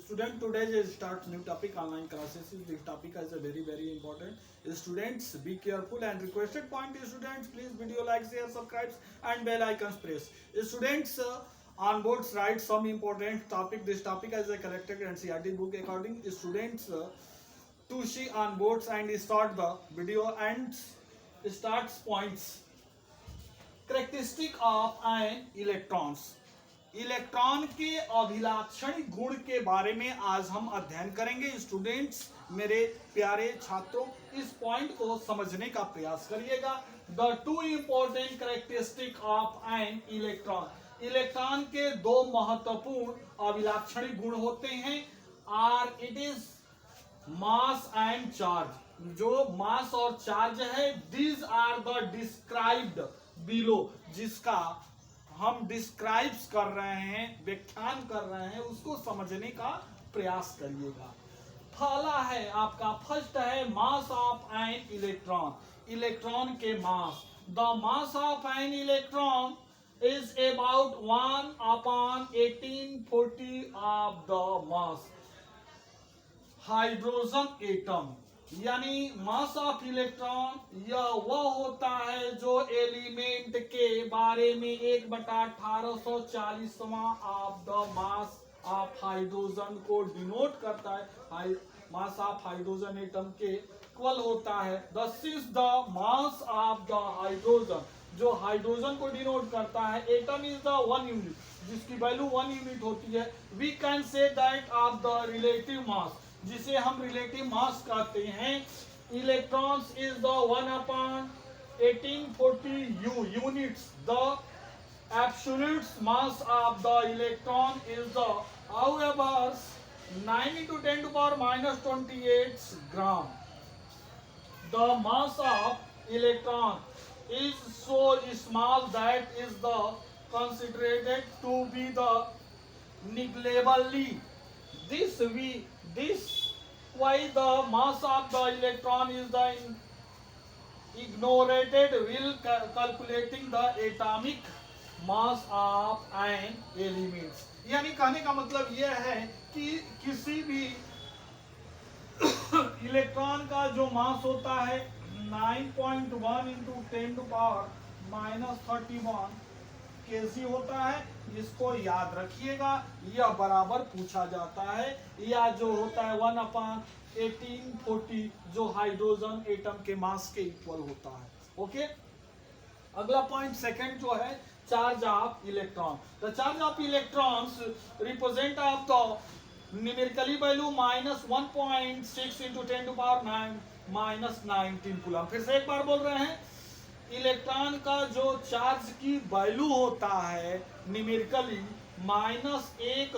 Student, today is start new topic online classes. This topic is a very important. Students, be careful and requested point is students, please video like, share, subscribe and bell icons press. Students, on boards write some important topic. This topic is a collected NCERT book according students to see on boards and start the video and starts points. Characteristic of an electrons. Electron के अभिलाक्षणिक गुण के बारे में आज हम अध्ययन करेंगे। Students, मेरे प्यारे छात्रों, इस पॉइंट को समझने का प्रयास करिएगा। The two important characteristic of an electron. Electron के दो महत्वपूर्ण अभिलाक्षणिक गुण होते हैं। Are it is mass and charge. जो मास और चार्ज है, these are the described below. जिसका हम डिस्क्राइब्स कर रहे हैं, व्याख्यान कर रहे हैं, उसको समझने का प्रयास करिएगा। पहला है आपका, फर्स्ट है mass of an electron. Electron के mass. The mass of an electron is about 1/1840 of the mass hydrogen atom. यानी मास ऑफ इलेक्ट्रॉन यह वह होता है जो एलिमेंट के बारे में 1/1840वां of the mass of hydrogen को डिनोट करता है। मास ऑफ हाइड्रोजन एटम के इक्वल होता है। This is the mass of the hydrogen, जो हाइड्रोजन को डिनोट करता है। एटम इज द 1 यूनिट, जिसकी वैल्यू 1 यूनिट होती है। We can say that of the relative mass, जिसे हम रिलेटिव मास कहते हैं। Electrons is the 1/1840 units. The absolute mass of the electron is the however 9 × 10⁻⁻28 gram. The mass of electron is so small that is the considered to be the neglectable. This why the mass of the electron is the ignored while calculating the atomic mass of an element। यानी कहने का मतलब यह है कि किसी भी electron का जो मास होता है 9.1 × 10⁻⁻31 केजी होता है। इसको याद रखिएगा, यह बराबर पूछा जाता है, या जो होता है 1/1840 जो हाइड्रोजन एटम के मास के इक्वल होता है। ओके, अगला पॉइंट सेकंड जो है, charge of electron. The charge of electrons represent of the numerically value -1.6 × 10⁻⁻19 coulomb. फिर से एक बार बोल रहे हैं, इलेक्ट्रॉन का जो चार्ज की वैल्यू होता है न्यूमेरिकली -1.6 ×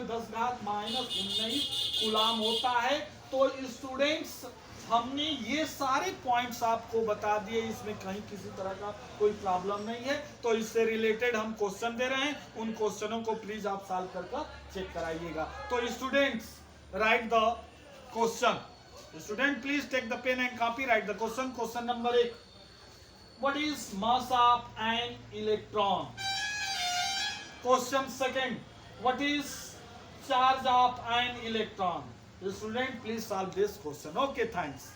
10⁻⁻19 कूलम होता है। तो स्टूडेंट्स, हमने ये सारे पॉइंट्स आपको बता दिए, इसमें कहीं किसी तरह का कोई प्रॉब्लम नहीं है। तो इससे रिलेटेड हम क्वेश्चन दे रहे हैं, उन क्वेश्चनों को प्लीज आप सॉल्व करके चेक कराइएगा। तो students, write the question. Student, please take the pen and copy, write the question. Question number 1, what is mass of an electron. Question second, what is charge of an electron. Student, please solve this question. Okay, thanks.